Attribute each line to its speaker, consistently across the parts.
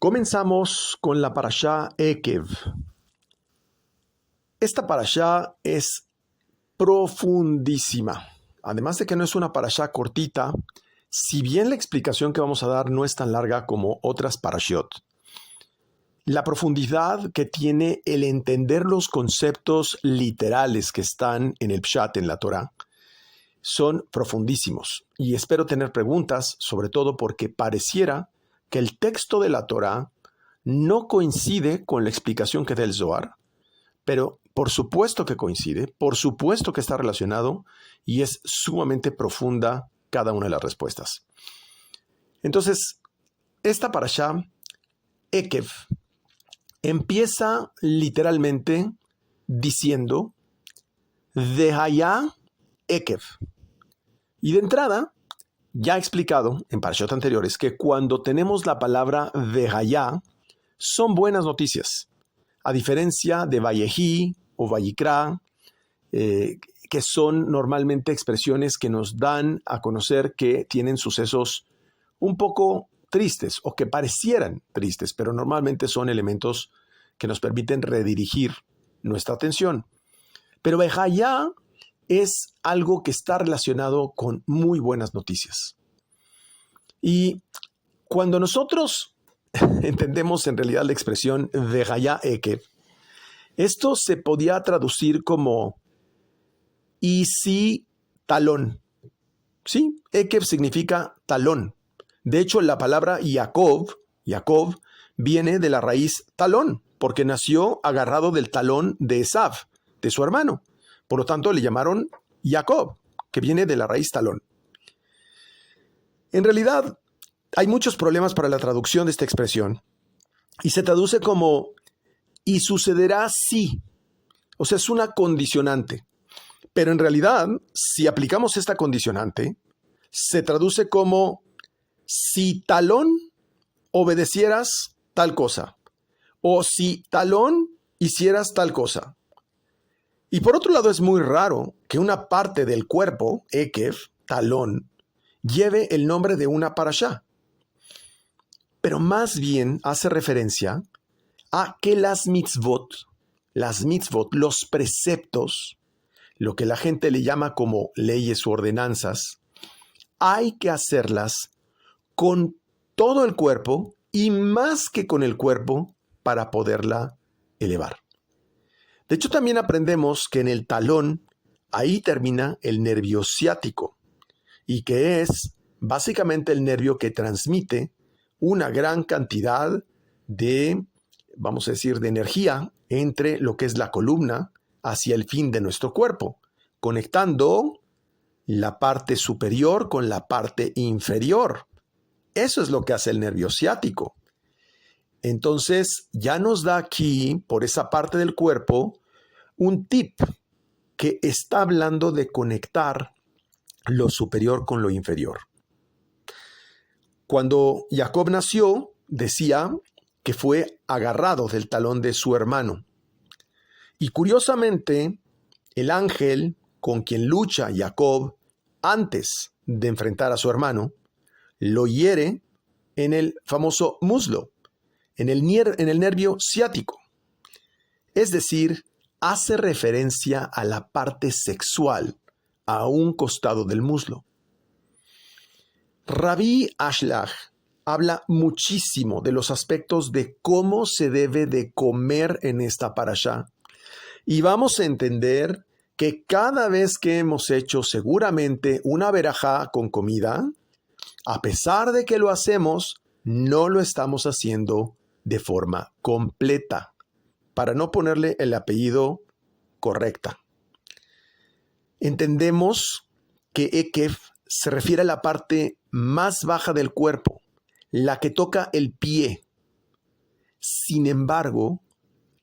Speaker 1: Comenzamos con la parashá Ekev. Esta parashá es profundísima. Además de que no es una parashá cortita, si bien la explicación que vamos a dar no es tan larga como otras parashiot, la profundidad que tiene el entender los conceptos literales que están en el Pshat, en la Torá, son profundísimos. Y espero tener preguntas, sobre todo porque pareciera que el texto de la Torá no coincide con la explicación que da el Zohar, pero por supuesto que coincide, por supuesto que está relacionado y es sumamente profunda cada una de las respuestas. Entonces, esta parashá, Ekev, empieza literalmente diciendo Dehaya Ekev. Y de entrada, ya he explicado en parashot anteriores que cuando tenemos la palabra Dehaya, son buenas noticias. A diferencia de Vayehi o Vayikra, que son normalmente expresiones que nos dan a conocer que tienen sucesos un poco tristes o que parecieran tristes, pero normalmente son elementos que nos permiten redirigir nuestra atención. Pero Dehaya es algo que está relacionado con muy buenas noticias. Y cuando nosotros entendemos en realidad la expresión Dehaya Ekev, esto se podía traducir como y si talón. Sí, Ekev significa talón. De hecho, la palabra Jacob viene de la raíz talón, porque nació agarrado del talón de Esav, de su hermano. Por lo tanto, le llamaron Jacob, que viene de la raíz talón. En realidad, hay muchos problemas para la traducción de esta expresión y se traduce como y sucederá si. O sea, es una condicionante. Pero en realidad, si aplicamos esta condicionante, se traduce como si talón obedecieras tal cosa o si talón hicieras tal cosa. Y por otro lado, es muy raro que una parte del cuerpo, Ekev, talón, lleve el nombre de una parashá. Pero más bien hace referencia a que las mitzvot, los preceptos, lo que la gente le llama como leyes u ordenanzas, hay que hacerlas con todo el cuerpo y más que con el cuerpo para poderla elevar. De hecho, también aprendemos que en el talón, ahí termina el nervio ciático, y que es básicamente el nervio que transmite una gran cantidad de, vamos a decir, de energía entre lo que es la columna hacia el fin de nuestro cuerpo, conectando la parte superior con la parte inferior. Eso es lo que hace el nervio ciático. Entonces, ya nos da aquí, por esa parte del cuerpo, un tip que está hablando de conectar lo superior con lo inferior. Cuando Jacob nació, decía que fue agarrado del talón de su hermano. Y curiosamente, el ángel con quien lucha Jacob antes de enfrentar a su hermano, lo hiere en el famoso muslo, en el nervio ciático. Es decir, hace referencia a la parte sexual, a un costado del muslo. Rabbi Ashlach habla muchísimo de los aspectos de cómo se debe de comer en esta parashá. Y vamos a entender que cada vez que hemos hecho seguramente una verajá con comida, a pesar de que lo hacemos, no lo estamos haciendo de forma completa, para no ponerle el apellido correcta. Entendemos que Ekev se refiere a la parte más baja del cuerpo, la que toca el pie. Sin embargo,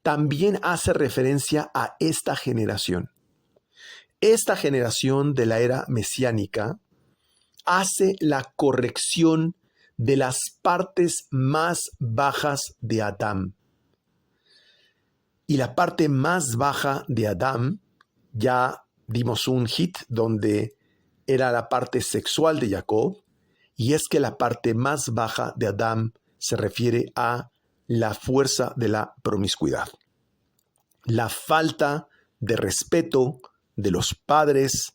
Speaker 1: también hace referencia a esta generación. Esta generación de la era mesiánica hace la corrección de las partes más bajas de Adán. Y la parte más baja de Adán, ya dimos un hit donde era la parte sexual de Jacob, y es que la parte más baja de Adán se refiere a la fuerza de la promiscuidad, la falta de respeto de los padres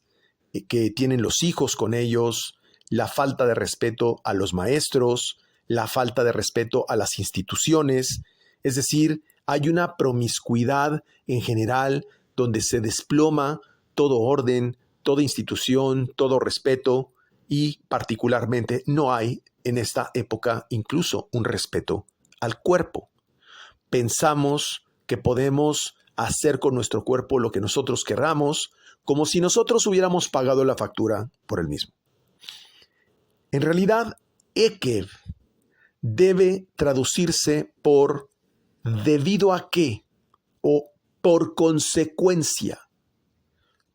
Speaker 1: que tienen los hijos con ellos, la falta de respeto a los maestros, la falta de respeto a las instituciones. Es decir, hay una promiscuidad en general donde se desploma todo orden, toda institución, todo respeto, y particularmente no hay en esta época incluso un respeto al cuerpo. Pensamos que podemos hacer con nuestro cuerpo lo que nosotros querramos, como si nosotros hubiéramos pagado la factura por el mismo. En realidad, Ekev debe traducirse por debido a qué o por consecuencia.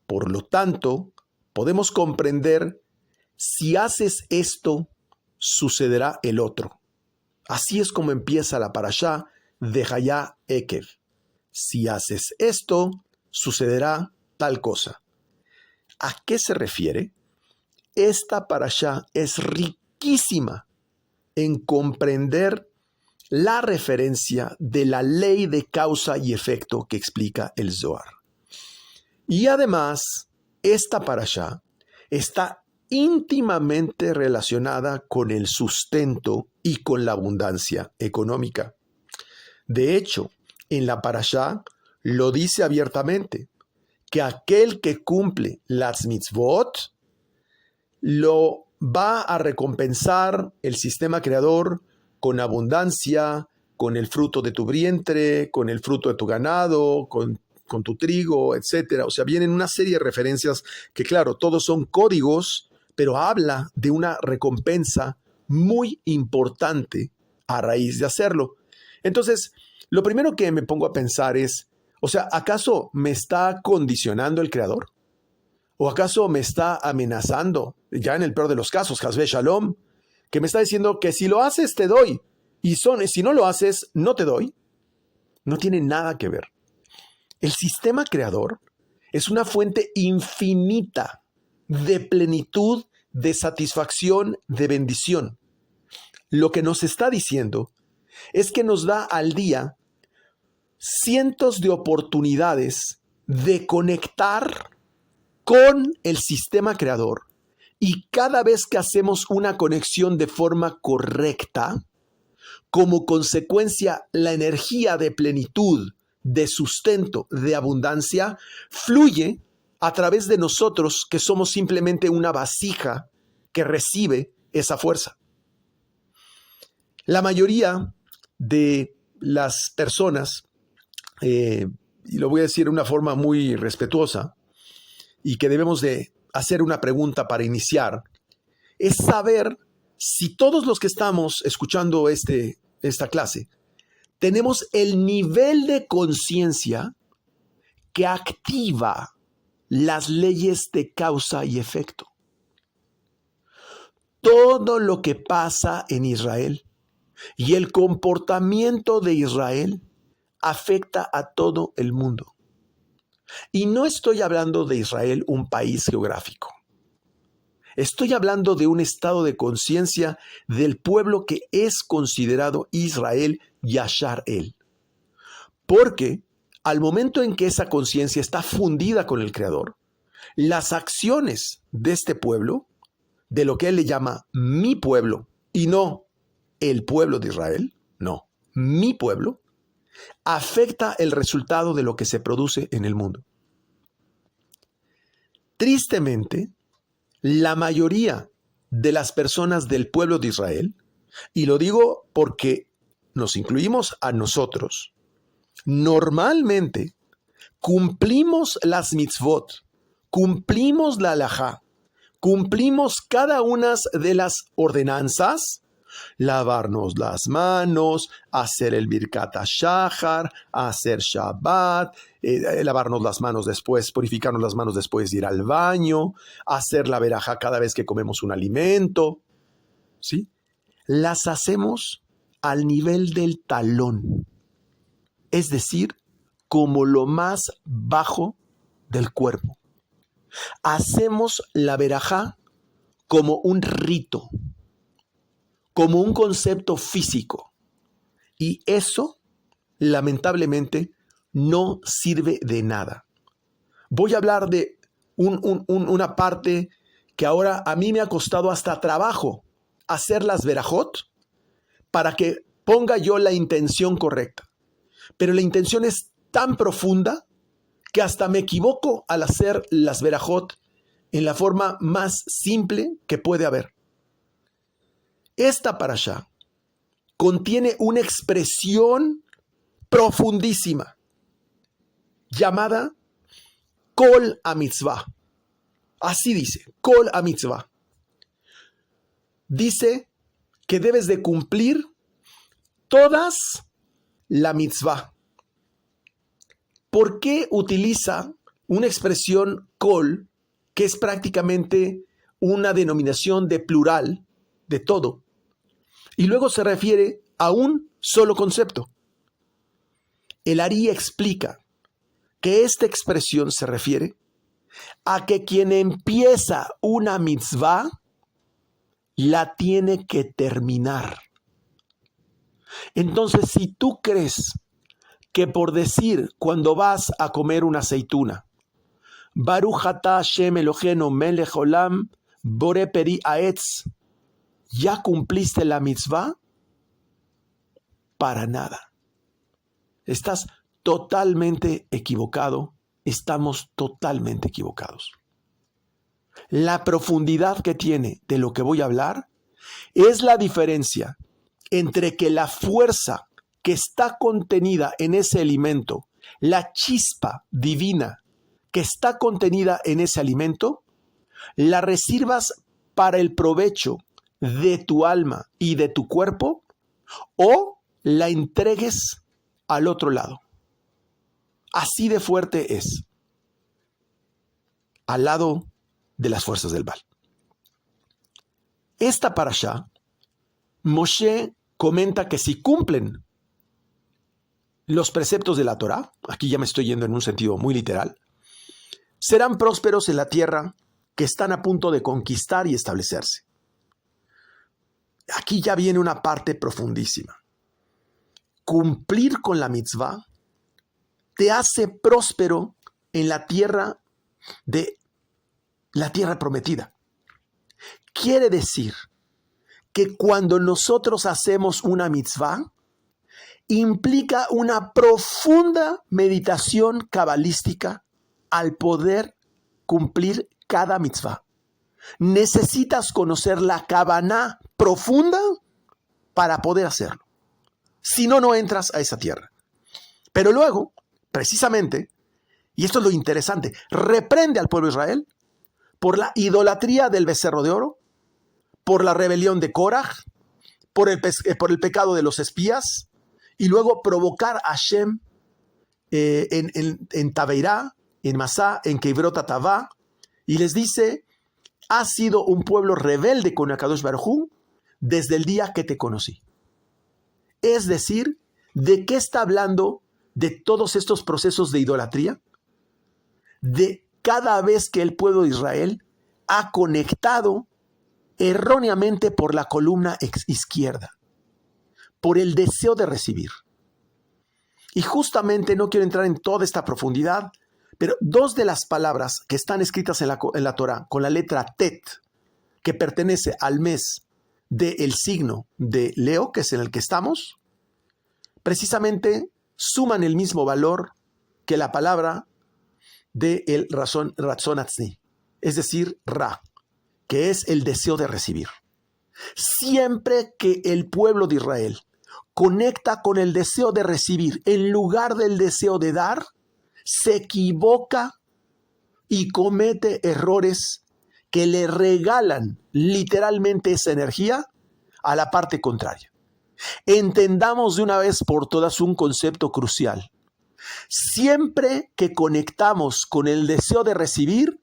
Speaker 1: Por lo tanto, podemos comprender si haces esto, sucederá el otro. Así es como empieza la parashá de Hayá Ekev. Si haces esto, sucederá tal cosa. ¿A qué se refiere? Esta parashá es riquísima en comprender la referencia de la ley de causa y efecto que explica el Zohar. Y además, esta parashá está íntimamente relacionada con el sustento y con la abundancia económica. De hecho, en la parashá lo dice abiertamente, que aquel que cumple las mitzvot lo va a recompensar el sistema creador con abundancia, con el fruto de tu vientre, con el fruto de tu ganado, con tu trigo, etc. O sea, vienen una serie de referencias que, claro, todos son códigos, pero habla de una recompensa muy importante a raíz de hacerlo. Entonces, lo primero que me pongo a pensar es, o sea, ¿acaso me está condicionando el Creador? ¿O acaso me está amenazando, ya en el peor de los casos, Hasbe Shalom, que me está diciendo que si lo haces te doy, y si no lo haces no te doy? No tiene nada que ver. El sistema creador es una fuente infinita de plenitud, de satisfacción, de bendición. Lo que nos está diciendo es que nos da al día cientos de oportunidades de conectar con el sistema creador, y cada vez que hacemos una conexión de forma correcta, como consecuencia la energía de plenitud, de sustento, de abundancia, fluye a través de nosotros, que somos simplemente una vasija que recibe esa fuerza. La mayoría de las personas, y lo voy a decir de una forma muy respetuosa, y que debemos de hacer una pregunta para iniciar, es saber si todos los que estamos escuchando esta clase tenemos el nivel de conciencia que activa las leyes de causa y efecto. Todo lo que pasa en Israel y el comportamiento de Israel afecta a todo el mundo. Y no estoy hablando de Israel, un país geográfico. Estoy hablando de un estado de conciencia del pueblo que es considerado Israel Yashar El. Porque al momento en que esa conciencia está fundida con el Creador, las acciones de este pueblo, de lo que él le llama mi pueblo, y no el pueblo de Israel, no, mi pueblo, afecta el resultado de lo que se produce en el mundo. Tristemente, la mayoría de las personas del pueblo de Israel, y lo digo porque nos incluimos a nosotros, normalmente cumplimos las mitzvot, cumplimos la halajá, cumplimos cada una de las ordenanzas, lavarnos las manos, hacer el Birkat HaShachar, hacer Shabbat, lavarnos las manos después, purificarnos las manos después de ir al baño, hacer la verajá cada vez que comemos un alimento, ¿sí? Las hacemos al nivel del talón, es decir, como lo más bajo del cuerpo. Hacemos la verajá como un rito, como un concepto físico, Y eso, lamentablemente, no sirve de nada. Voy a hablar de una parte que ahora a mí me ha costado hasta trabajo hacer las verajot para que ponga yo la intención correcta. Pero la intención es tan profunda que hasta me equivoco al hacer las verajot en la forma más simple que puede haber. Esta parashá contiene una expresión profundísima llamada Kol HaMitzvah. Así dice, Kol HaMitzvah. Dice que debes de cumplir todas la mitzvah. ¿Por qué utiliza una expresión Kol, que es prácticamente una denominación de plural de todo, y luego se refiere a un solo concepto? El Ari explica que esta expresión se refiere a que quien empieza una mitzvah la tiene que terminar. Entonces, si tú crees que por decir cuando vas a comer una aceituna, Baruch atah Hashem Eloheinu melech olam borei peri haetz, ¿ya cumpliste la mitzvah? Para nada. Estás totalmente equivocado. Estamos totalmente equivocados. La profundidad que tiene de lo que voy a hablar es la diferencia entre que la fuerza que está contenida en ese alimento, la chispa divina que está contenida en ese alimento, la recibas para el provecho de tu alma y de tu cuerpo, o la entregues al otro lado. Así de fuerte es, al lado de las fuerzas del mal. Esta parashá, Moshe comenta que si cumplen los preceptos de la Torá, aquí ya me estoy yendo en un sentido muy literal, serán prósperos en la tierra que están a punto de conquistar y establecerse. Aquí ya viene una parte profundísima. Cumplir con la mitzvah te hace próspero en la tierra prometida. Quiere decir que cuando nosotros hacemos una mitzvah, implica una profunda meditación cabalística al poder cumplir cada mitzvah. Necesitas conocer la Kavaná profunda para poder hacerlo. Si no, no entras a esa tierra. Pero luego, precisamente, y esto es lo interesante, reprende al pueblo de Israel por la idolatría del becerro de oro, por la rebelión de Koraj, por el pecado de los espías, y luego provocar a Hashem en Tabeirá, en Masá, en Keibrot Atavá, y les dice: has sido un pueblo rebelde con Akadosh Baruj Hu desde el día que te conocí. Es decir, ¿de qué está hablando de todos estos procesos de idolatría? De cada vez que el pueblo de Israel ha conectado erróneamente por la columna izquierda, por el deseo de recibir. Y justamente no quiero entrar en toda esta profundidad, pero dos de las palabras que están escritas en la Torá con la letra Tet, que pertenece al mes del signo de Leo, que es en el que estamos, precisamente suman el mismo valor que la palabra del Ratzon Atzni, es decir, Ra, que es el deseo de recibir. Siempre que el pueblo de Israel conecta con el deseo de recibir en lugar del deseo de dar, se equivoca y comete errores que le regalan literalmente esa energía a la parte contraria. Entendamos de una vez por todas un concepto crucial. Siempre que conectamos con el deseo de recibir,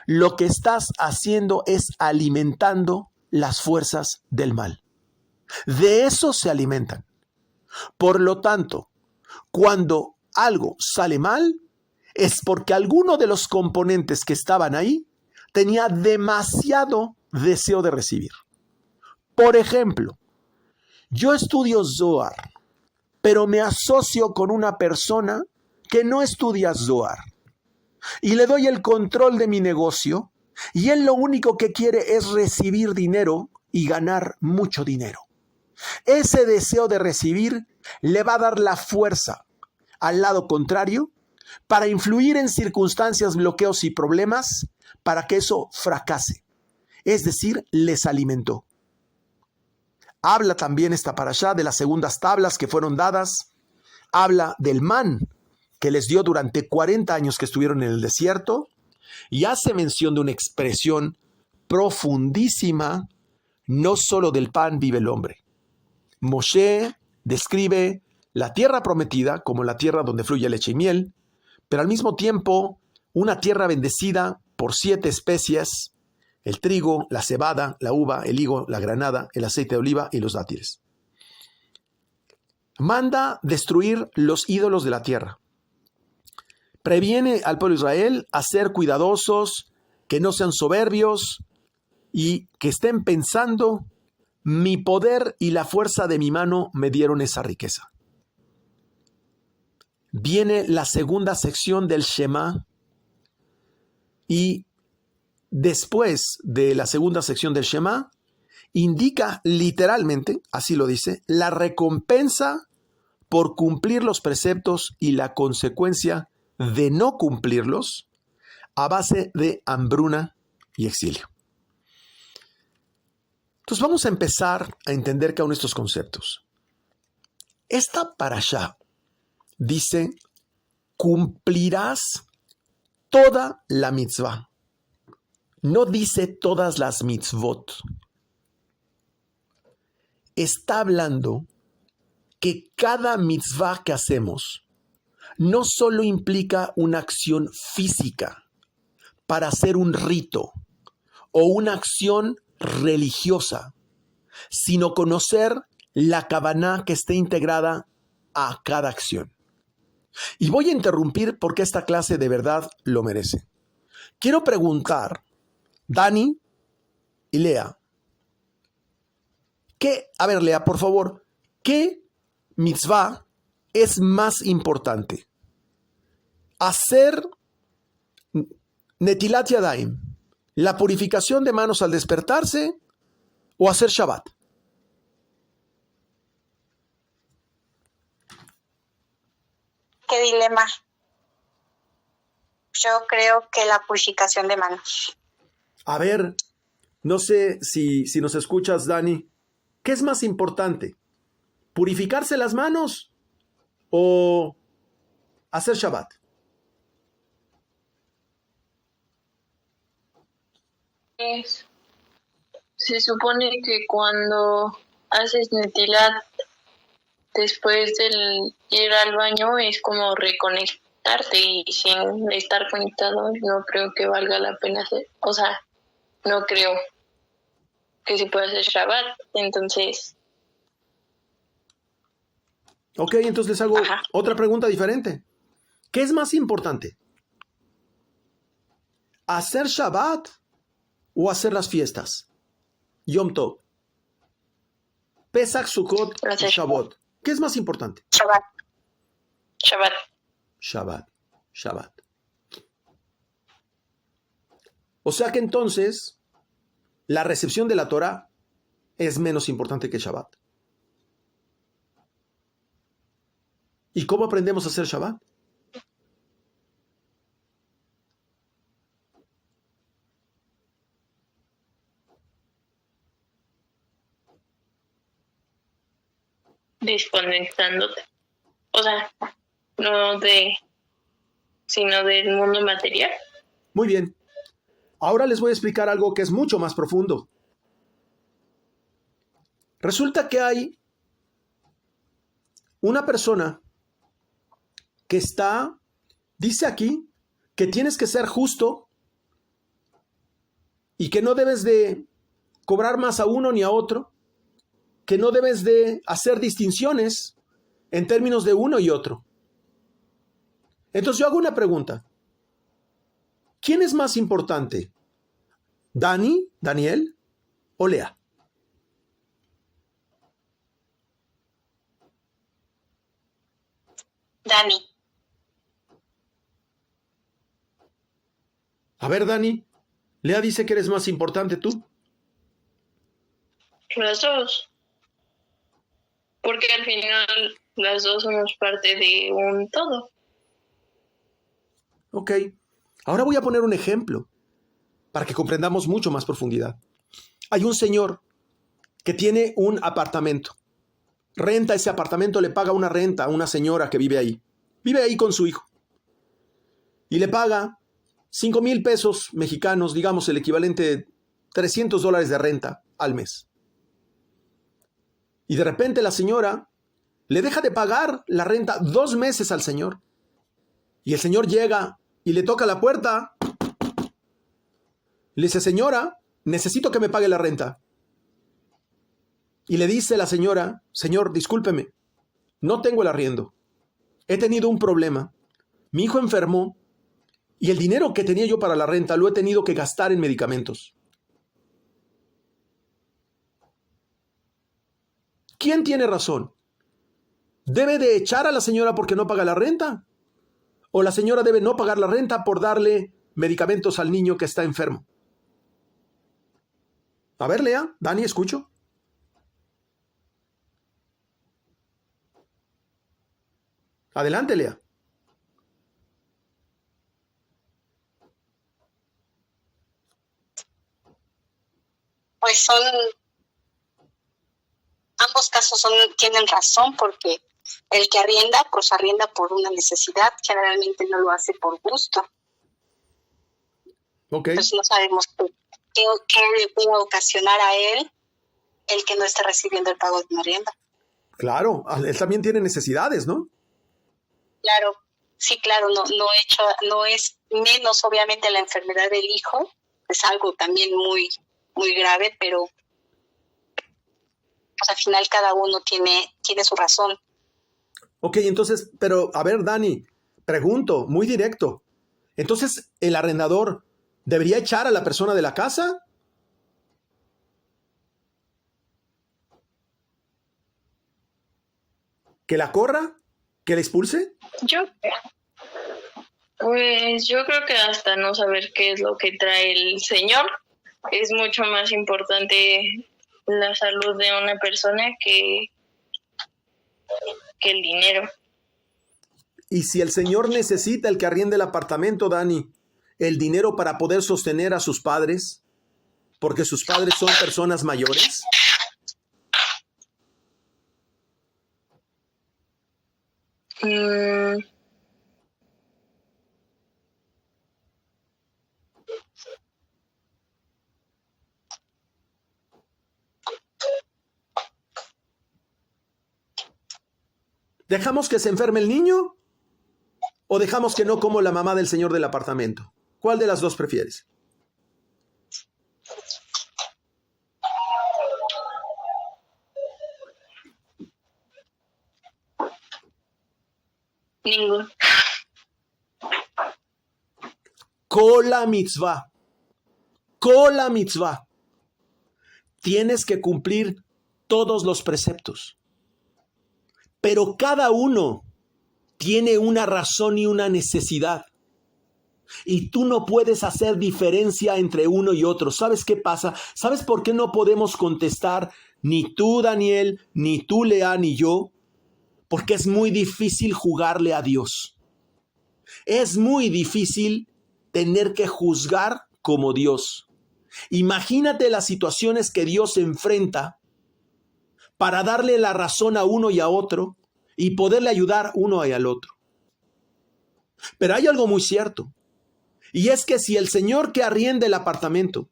Speaker 1: lo que estás haciendo es alimentando las fuerzas del mal. De eso se alimentan. Por lo tanto, cuando algo sale mal, es porque alguno de los componentes que estaban ahí tenía demasiado deseo de recibir. Por ejemplo, yo estudio Zohar pero me asocio con una persona que no estudia Zohar y le doy el control de mi negocio y él lo único que quiere es recibir dinero y ganar mucho dinero. Ese deseo de recibir le va a dar la fuerza al lado contrario para influir en circunstancias, bloqueos y problemas para que eso fracase. Es decir, les alimentó. Habla también esta parashá de las segundas tablas que fueron dadas. Habla del man que les dio durante 40 años que estuvieron en el desierto y hace mención de una expresión profundísima. No solo del pan vive el hombre. Moshe describe la tierra prometida como la tierra donde fluye leche y miel, pero al mismo tiempo una tierra bendecida por 7 especies: el trigo, la cebada, la uva, el higo, la granada, el aceite de oliva y los dátiles. Manda destruir los ídolos de la tierra. Previene al pueblo de Israel a ser cuidadosos, que no sean soberbios y que estén pensando: mi poder y la fuerza de mi mano me dieron esa riqueza. Viene la segunda sección del Shema y después de la segunda sección del Shema indica literalmente, así lo dice, la recompensa por cumplir los preceptos y la consecuencia de no cumplirlos a base de hambruna y exilio. Entonces vamos a empezar a entender cada uno de estos conceptos. Esta parashá dice: cumplirás toda la mitzvah. No dice todas las mitzvot. Está hablando que cada mitzvah que hacemos no solo implica una acción física para hacer un rito o una acción religiosa, sino conocer la kavaná que esté integrada a cada acción. Y voy a interrumpir porque esta clase de verdad lo merece. Quiero preguntar, Dani y Lea, Lea, por favor, ¿qué mitzvah es más importante? ¿Hacer Netilat Yadayim, la purificación de manos al despertarse, o hacer Shabbat?
Speaker 2: Qué dilema. Yo creo que la purificación de manos.
Speaker 1: A ver, no sé si nos escuchas, Dani. ¿Qué es más importante? ¿Purificarse las manos o hacer Shabbat?
Speaker 3: Se supone que cuando haces Netilat después del ir al baño es como reconectarte, y sin estar conectado no creo que valga la pena hacer, no creo que se pueda hacer Shabbat, entonces...
Speaker 1: Ok, entonces les hago otra pregunta diferente. ¿Qué es más importante? ¿Hacer Shabbat o hacer las fiestas? Yom Tov, Pesach, Sukkot y Shavuot. ¿Qué es más importante? Shabbat. O sea que entonces la recepción de la Torah es menos importante que Shabbat. ¿Y cómo aprendemos a hacer Shabbat?
Speaker 3: Desconectándote. Sino del mundo material.
Speaker 1: Muy bien. Ahora les voy a explicar algo que es mucho más profundo. Resulta que hay una persona que dice aquí que tienes que ser justo y que no debes de cobrar más a uno ni a otro, que no debes de hacer distinciones en términos de uno y otro. Entonces yo hago una pregunta. ¿Quién es más importante? ¿Daniel o Lea?
Speaker 2: Dani.
Speaker 1: A ver, Dani, Lea dice que eres más importante tú.
Speaker 3: Las dos. Porque al final las dos somos parte de un todo.
Speaker 1: Ok, ahora voy a poner un ejemplo para que comprendamos mucho más profundidad. Hay un señor que tiene un apartamento. Renta ese apartamento, le paga una renta a una señora que vive ahí. Vive ahí con su hijo. Y le paga 5,000 pesos mexicanos, digamos el equivalente de $300 de renta al mes. Y de repente la señora le deja de pagar la renta 2 meses al señor. Y el señor llega y le toca la puerta. Le dice, señora, necesito que me pague la renta. Y le dice la señora, señor, discúlpeme, no tengo el arriendo. He tenido un problema. Mi hijo enfermó y el dinero que tenía yo para la renta lo he tenido que gastar en medicamentos. ¿Quién tiene razón? ¿Debe de echar a la señora porque no paga la renta? ¿O la señora debe no pagar la renta por darle medicamentos al niño que está enfermo? A ver, Lea, Dani, escucho. Adelante, Lea.
Speaker 2: Pues ambos casos tienen razón, porque el que arrienda, pues arrienda por una necesidad, generalmente no lo hace por gusto.
Speaker 1: Ok.
Speaker 2: Pues no sabemos qué le puede ocasionar a él el que no esté recibiendo el pago de una arrienda.
Speaker 1: Claro, él también tiene necesidades, ¿no?
Speaker 2: Claro, sí, claro, no es menos obviamente la enfermedad del hijo, es algo también muy, muy grave, pero pues, al final cada uno tiene su razón.
Speaker 1: Ok, entonces, pero a ver, Dani, pregunto, muy directo. Entonces, ¿el arrendador debería echar a la persona de la casa? ¿Que la corra? ¿Que la expulse?
Speaker 3: Pues yo creo que hasta no saber qué es lo que trae el señor es mucho más importante la salud de una persona que el dinero.
Speaker 1: Y si el señor necesita el que arriende el apartamento, Dani, el dinero para poder sostener a sus padres, porque sus padres son personas mayores. ¿Dejamos que se enferme el niño o dejamos que no como la mamá del señor del apartamento? ¿Cuál de las dos prefieres?
Speaker 3: Ninguno.
Speaker 1: Kola mitzvah. Kola mitzvah. Tienes que cumplir todos los preceptos. Pero cada uno tiene una razón y una necesidad. Y tú no puedes hacer diferencia entre uno y otro. ¿Sabes qué pasa? ¿Sabes por qué no podemos contestar ni tú, Daniel, ni tú, Lea, ni yo? Porque es muy difícil jugarle a Dios. Es muy difícil tener que juzgar como Dios. Imagínate las situaciones que Dios enfrenta para darle la razón a uno y a otro y poderle ayudar uno y al otro. Pero hay algo muy cierto, y es que si el señor que arrienda el apartamento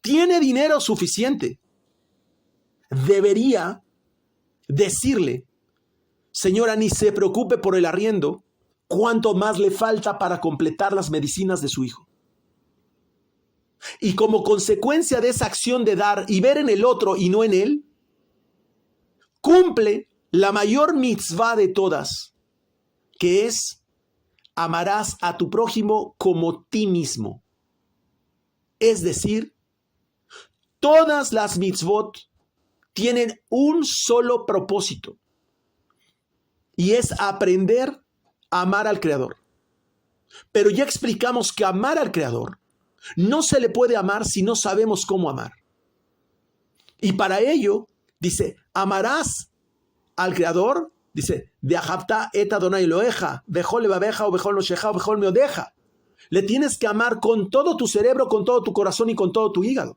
Speaker 1: tiene dinero suficiente, debería decirle, señora, ni se preocupe por el arriendo, cuánto más le falta para completar las medicinas de su hijo. Y como consecuencia de esa acción de dar y ver en el otro y no en él, cumple la mayor mitzvah de todas, que es amarás a tu prójimo como ti mismo. Es decir, todas las mitzvot tienen un solo propósito, y es aprender amar al Creador. Pero ya explicamos que amar al Creador no se le puede amar si no sabemos cómo amar. Y para ello, dice, amarás al Creador, dice, Ve'ahavta et Adonai Eloheja, bechol levaveja o bechol nosheja o bechol meodeja. Le tienes que amar con todo tu cerebro, con todo tu corazón y con todo tu hígado.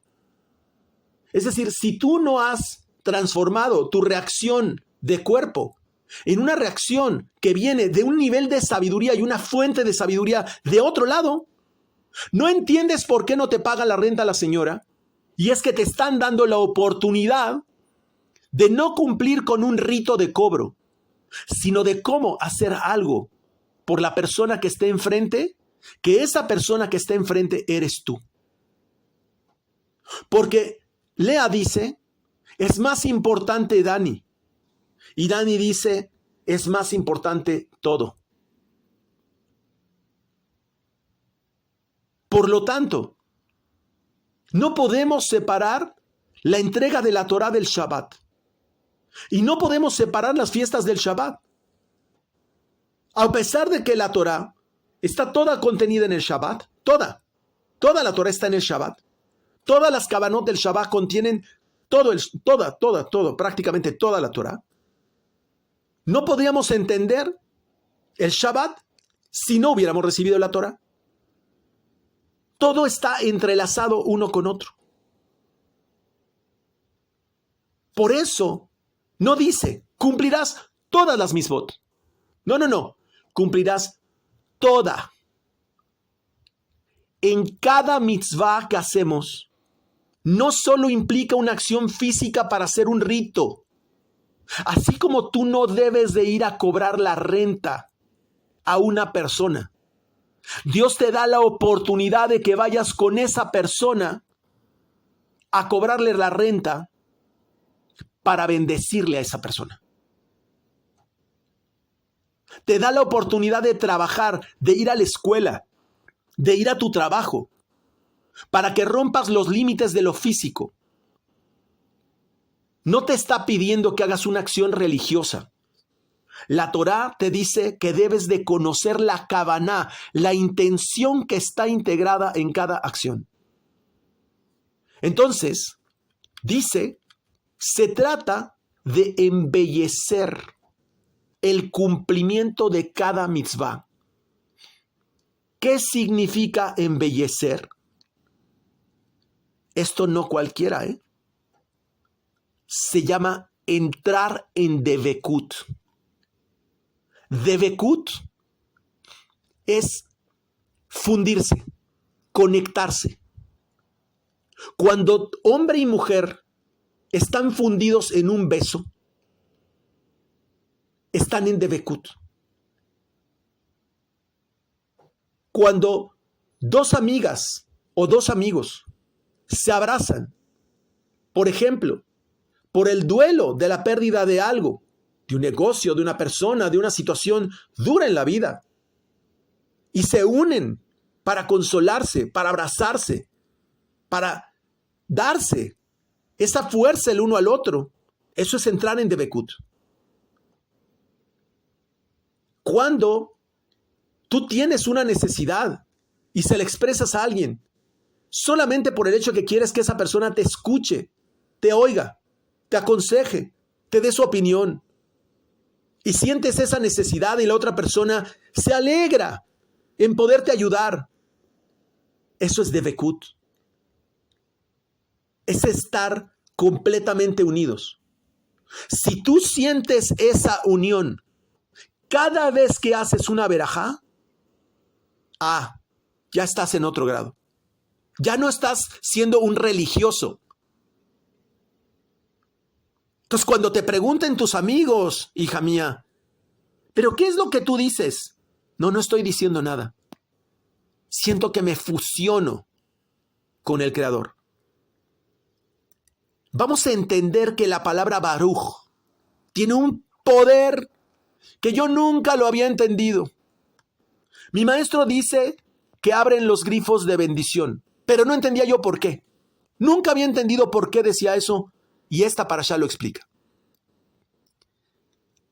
Speaker 1: Es decir, si tú no has transformado tu reacción de cuerpo en una reacción que viene de un nivel de sabiduría y una fuente de sabiduría de otro lado, no entiendes por qué no te paga la renta la señora, y es que te están dando la oportunidad de no cumplir con un rito de cobro, sino de cómo hacer algo por la persona que esté enfrente, que esa persona que esté enfrente eres tú. Porque Lea dice, es más importante Dani. Y Dani dice, es más importante todo. Por lo tanto, no podemos separar la entrega de la Torá del Shabbat. Y no podemos separar las fiestas del Shabbat. A pesar de que la Torá está toda contenida en el Shabbat, toda la Torá está en el Shabbat. Todas las Kavanot del Shabbat contienen prácticamente toda la Torá. No podríamos entender el Shabbat si no hubiéramos recibido la Torá. Todo está entrelazado uno con otro. Por eso no dice, cumplirás todas las misbot. No. Cumplirás toda. En cada mitzvah que hacemos, no solo implica una acción física para hacer un rito. Así como tú no debes de ir a cobrar la renta a una persona, Dios te da la oportunidad de que vayas con esa persona a cobrarle la renta para bendecirle a esa persona. Te da la oportunidad de trabajar, de ir a la escuela, de ir a tu trabajo, para que rompas los límites de lo físico. No te está pidiendo que hagas una acción religiosa. La Torá te dice que debes de conocer la kavaná, la intención que está integrada en cada acción. Entonces, dice, se trata de embellecer el cumplimiento de cada mitzvah. ¿Qué significa embellecer? Esto no cualquiera, Se llama entrar en devekut. Devekut es fundirse, conectarse. Cuando hombre y mujer están fundidos en un beso, están en devekut. Cuando dos amigas o dos amigos se abrazan, por ejemplo, por el duelo de la pérdida de algo, de un negocio, de una persona, de una situación dura en la vida, y se unen para consolarse, para abrazarse, para darse esa fuerza el uno al otro, eso es entrar en devekut. Cuando tú tienes una necesidad y se la expresas a alguien, solamente por el hecho que quieres que esa persona te escuche, te oiga, te aconseje, te dé su opinión, y sientes esa necesidad y la otra persona se alegra en poderte ayudar, eso es devekut. Es estar completamente unidos. Si tú sientes esa unión cada vez que haces una verajá, ya estás en otro grado. Ya no estás siendo un religioso. Entonces, cuando te pregunten tus amigos, hija mía, ¿pero qué es lo que tú dices? No estoy diciendo nada. Siento que me fusiono con el Creador. Vamos a entender que la palabra Baruch tiene un poder que yo nunca lo había entendido. Mi maestro dice que abren los grifos de bendición, pero no entendía yo por qué. Nunca había entendido por qué decía eso, y esta parashá lo explica.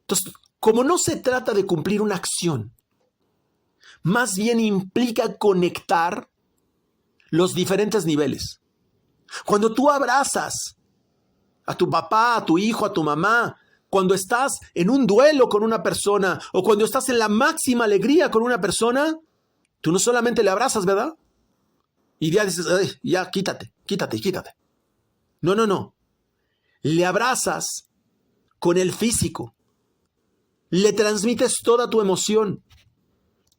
Speaker 1: Entonces, como no se trata de cumplir una acción, más bien implica conectar los diferentes niveles. Cuando tú abrazas a tu papá, a tu hijo, a tu mamá, cuando estás en un duelo con una persona o cuando estás en la máxima alegría con una persona, tú no solamente le abrazas, ¿verdad? Y ya dices, "Ay, ya, quítate. No. Le abrazas con el físico. Le transmites toda tu emoción.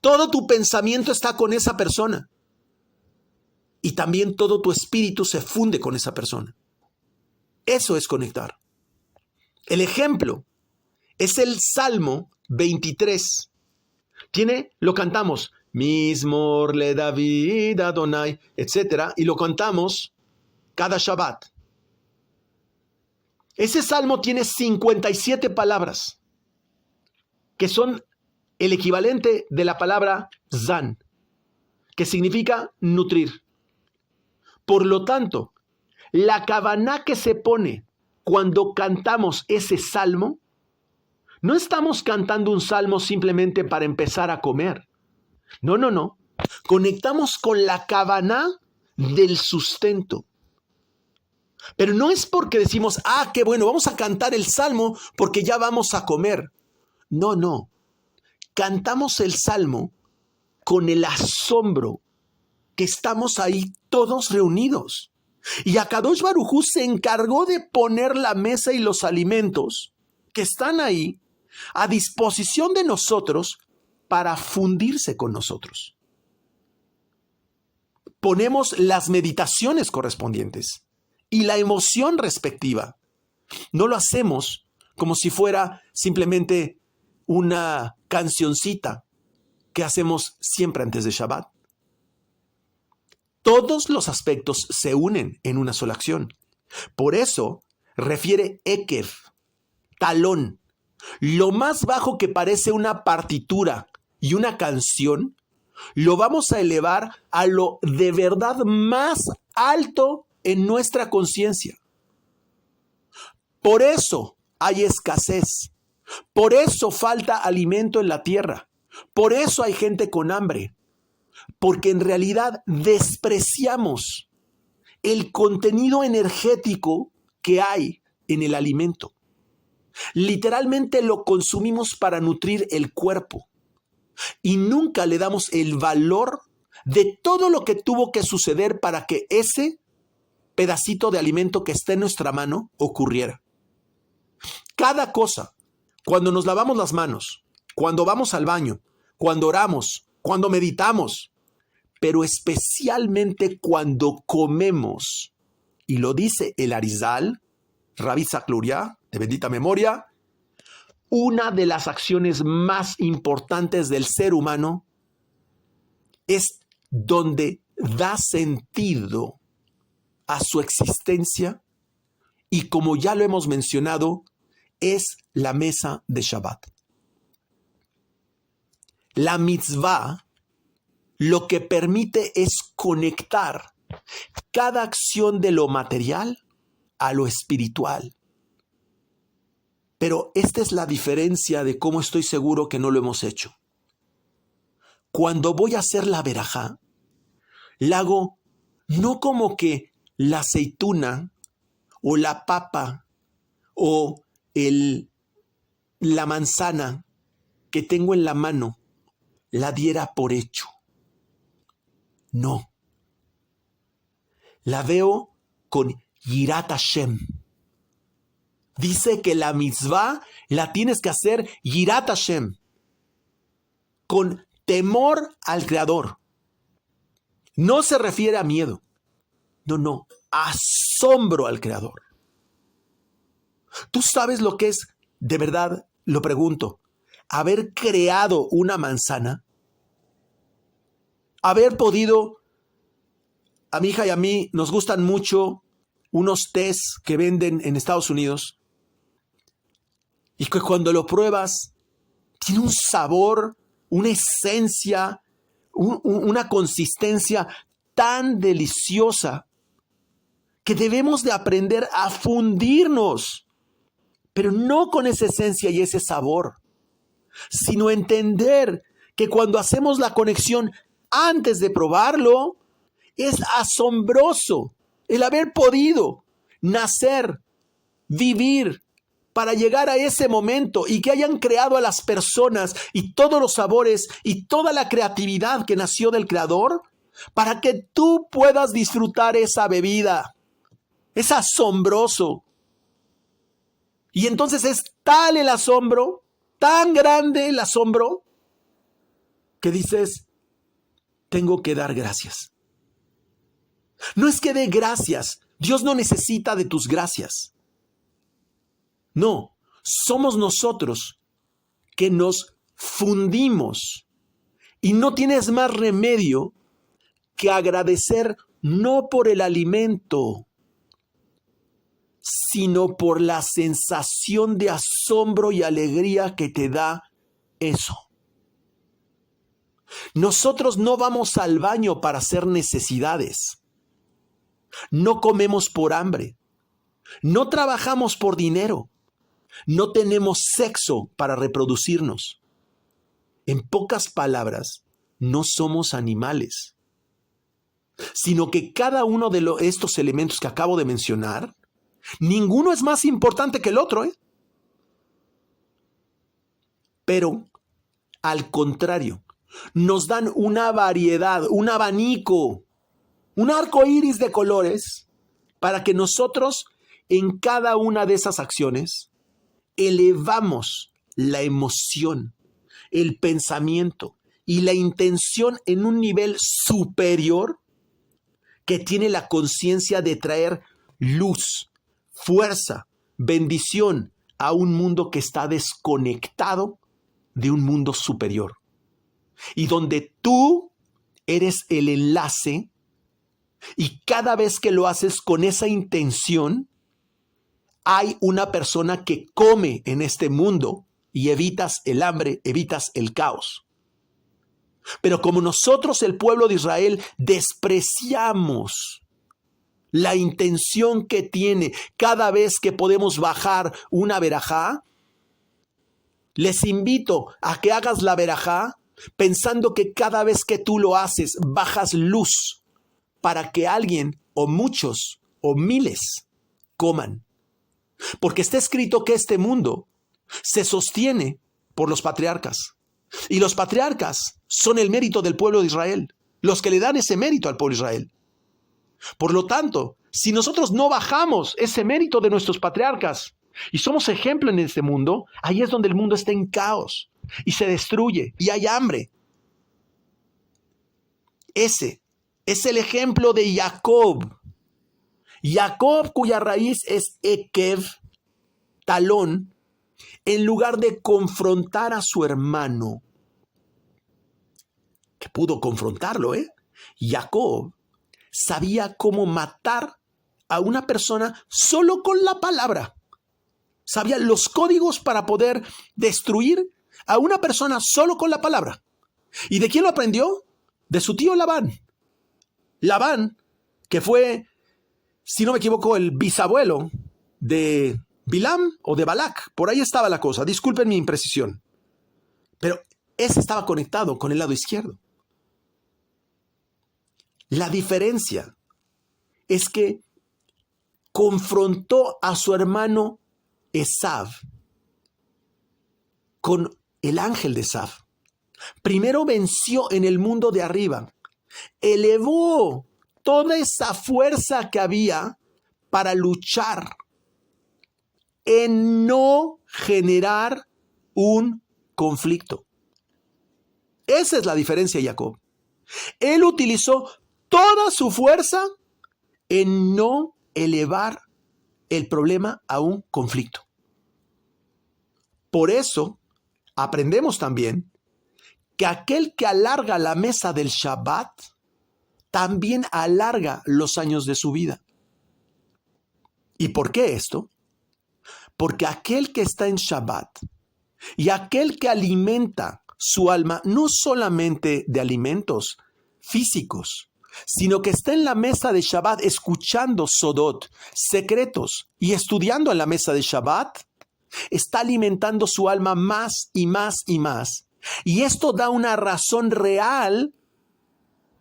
Speaker 1: Todo tu pensamiento está con esa persona. Y también todo tu espíritu se funde con esa persona. Eso es conectar. El ejemplo es el Salmo 23. Lo cantamos, Mismor le David Adonai, etc. Y lo cantamos cada Shabbat. Ese salmo tiene 57 palabras, que son el equivalente de la palabra zan, que significa nutrir. Por lo tanto, la kavaná que se pone cuando cantamos ese salmo, no estamos cantando un salmo simplemente para empezar a comer. No. Conectamos con la kavaná del sustento. Pero no es porque decimos, qué bueno, vamos a cantar el salmo porque ya vamos a comer. No. Cantamos el salmo con el asombro que estamos ahí todos reunidos. Y Akadosh Baruj Hu se encargó de poner la mesa y los alimentos que están ahí a disposición de nosotros para fundirse con nosotros. Ponemos las meditaciones correspondientes y la emoción respectiva. No lo hacemos como si fuera simplemente una cancioncita que hacemos siempre antes de Shabbat. Todos los aspectos se unen en una sola acción. Por eso refiere Ekev, talón. Lo más bajo que parece una partitura y una canción, lo vamos a elevar a lo de verdad más alto en nuestra conciencia. Por eso hay escasez. Por eso falta alimento en la tierra. Por eso hay gente con hambre. Porque en realidad despreciamos el contenido energético que hay en el alimento. Literalmente lo consumimos para nutrir el cuerpo y nunca le damos el valor de todo lo que tuvo que suceder para que ese pedacito de alimento que está en nuestra mano ocurriera. Cada cosa, cuando nos lavamos las manos, cuando vamos al baño, cuando oramos, cuando meditamos, pero especialmente cuando comemos, y lo dice el Arizal, Rabbi Isaac Luria, de bendita memoria, una de las acciones más importantes del ser humano es donde da sentido a su existencia y, como ya lo hemos mencionado, es la mesa de Shabbat. La mitzvah lo que permite es conectar cada acción de lo material a lo espiritual. Pero esta es la diferencia de cómo estoy seguro que no lo hemos hecho. Cuando voy a hacer la verajá, la hago no como que la aceituna o la papa o la manzana que tengo en la mano la diera por hecho. No. La veo con Yirat Hashem. Dice que la mitzvah la tienes que hacer Yirat Hashem, con temor al Creador. No se refiere a miedo. No. Asombro al Creador. ¿Tú sabes lo que es, de verdad, lo pregunto, haber creado una manzana? Haber podido, a mi hija y a mí nos gustan mucho unos tés que venden en Estados Unidos y que cuando lo pruebas tiene un sabor, una esencia, una consistencia tan deliciosa que debemos de aprender a fundirnos, pero no con esa esencia y ese sabor, sino entender que cuando hacemos la conexión antes de probarlo, es asombroso el haber podido nacer, vivir, para llegar a ese momento y que hayan creado a las personas y todos los sabores y toda la creatividad que nació del Creador para que tú puedas disfrutar esa bebida. Es asombroso. Y entonces es tal el asombro, tan grande el asombro, que dices, tengo que dar gracias. No es que dé gracias, Dios no necesita de tus gracias. No, somos nosotros que nos fundimos y no tienes más remedio que agradecer no por el alimento, sino por la sensación de asombro y alegría que te da eso. Nosotros no vamos al baño para hacer necesidades. No comemos por hambre. No trabajamos por dinero. No tenemos sexo para reproducirnos. En pocas palabras, no somos animales, sino que cada uno de estos elementos que acabo de mencionar, ninguno es más importante que el otro, ¿eh? Pero, al contrario, nos dan una variedad, un abanico, un arco iris de colores para que nosotros, en cada una de esas acciones, elevamos la emoción, el pensamiento y la intención en un nivel superior que tiene la conciencia de traer luz, fuerza, bendición a un mundo que está desconectado de un mundo superior y donde tú eres el enlace y cada vez que lo haces con esa intención, hay una persona que come en este mundo y evitas el hambre, evitas el caos. Pero como nosotros, el pueblo de Israel, despreciamos la intención que tiene cada vez que podemos bajar una verajá, les invito a que hagas la verajá pensando que cada vez que tú lo haces, bajas luz para que alguien o muchos o miles coman. Porque está escrito que este mundo se sostiene por los patriarcas. Y los patriarcas son el mérito del pueblo de Israel, los que le dan ese mérito al pueblo de Israel. Por lo tanto, si nosotros no bajamos ese mérito de nuestros patriarcas y somos ejemplo en este mundo, ahí es donde el mundo está en caos y se destruye y hay hambre. Ese es el ejemplo de Jacob. Jacob, cuya raíz es Ekev, talón, en lugar de confrontar a su hermano, que pudo confrontarlo, Jacob sabía cómo matar a una persona solo con la palabra. Sabía los códigos para poder destruir a una persona solo con la palabra. ¿Y de quién lo aprendió? De su tío Labán. Labán, que fue, si no me equivoco, el bisabuelo de Bilam o de Balac. Por ahí estaba la cosa. Disculpen mi imprecisión. Pero ese estaba conectado con el lado izquierdo. La diferencia es que confrontó a su hermano Esav con el ángel de Esav. Primero venció en el mundo de arriba. Elevó toda esa fuerza que había para luchar en no generar un conflicto. Esa es la diferencia de Jacob. Él utilizó toda su fuerza en no elevar el problema a un conflicto. Por eso aprendemos también que aquel que alarga la mesa del Shabbat también alarga los años de su vida. ¿Y por qué esto? Porque aquel que está en Shabbat y aquel que alimenta su alma no solamente de alimentos físicos, sino que está en la mesa de Shabbat escuchando Sodot, secretos, y estudiando en la mesa de Shabbat, está alimentando su alma más y más y más Y esto da una razón real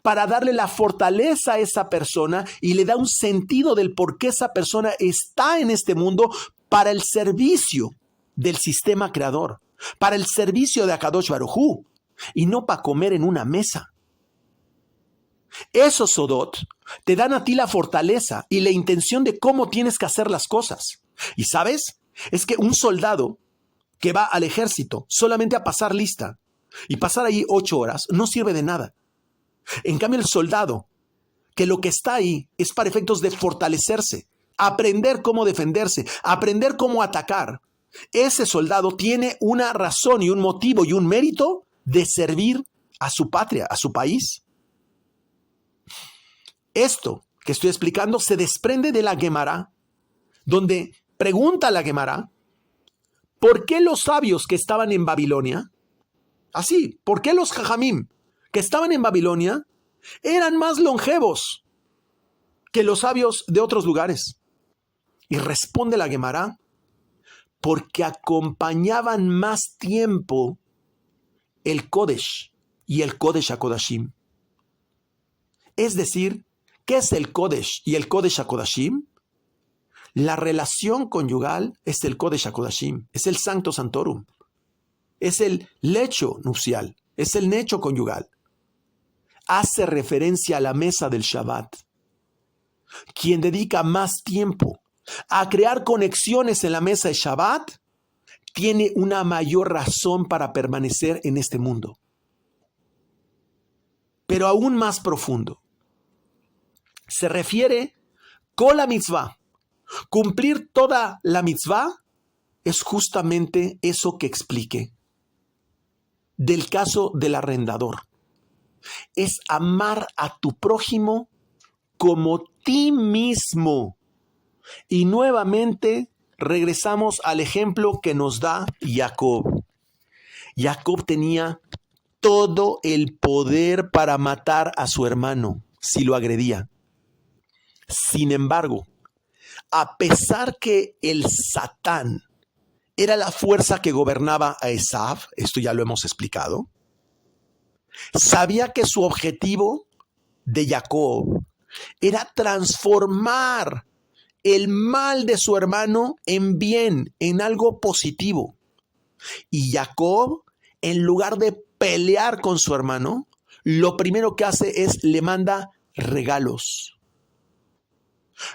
Speaker 1: para darle la fortaleza a esa persona y le da un sentido del por qué esa persona está en este mundo para el servicio del sistema creador, para el servicio de Akadosh Baruj Hu, y no para comer en una mesa. Esos sodot te dan a ti la fortaleza y la intención de cómo tienes que hacer las cosas. Y ¿sabes? Es que un soldado que va al ejército solamente a pasar lista y pasar ahí 8 horas no sirve de nada. En cambio, el soldado, que lo que está ahí es para efectos de fortalecerse, aprender cómo defenderse, aprender cómo atacar, ese soldado tiene una razón y un motivo y un mérito de servir a su patria, a su país. Esto que estoy explicando se desprende de la Gemara, donde pregunta la Gemara, ¿por qué los sabios que estaban en Babilonia, así, por qué los jajamim que estaban en Babilonia eran más longevos que los sabios de otros lugares? Y responde la Gemara, porque acompañaban más tiempo el Kodesh y el Kodesh HaKodashim. Es decir, ¿qué es el Kodesh y el Kodesh HaKodashim? La relación conyugal es el Kodesh HaKodashim, es el Sancto Sanctorum, es el lecho nupcial, es el lecho conyugal. Hace referencia a la mesa del Shabbat. Quien dedica más tiempo a crear conexiones en la mesa de Shabbat tiene una mayor razón para permanecer en este mundo. Pero aún más profundo. Se refiere con la mitzvah. Cumplir toda la mitzvah es justamente eso que expliqué. Del caso del arrendador. Es amar a tu prójimo como ti mismo. Y nuevamente regresamos al ejemplo que nos da Jacob. Jacob tenía todo el poder para matar a su hermano si lo agredía. Sin embargo, a pesar que el Satán era la fuerza que gobernaba a Esav, esto ya lo hemos explicado, sabía que su objetivo de Jacob era transformar el mal de su hermano en bien, en algo positivo. Y Jacob, en lugar de pelear con su hermano, lo primero que hace es le manda regalos.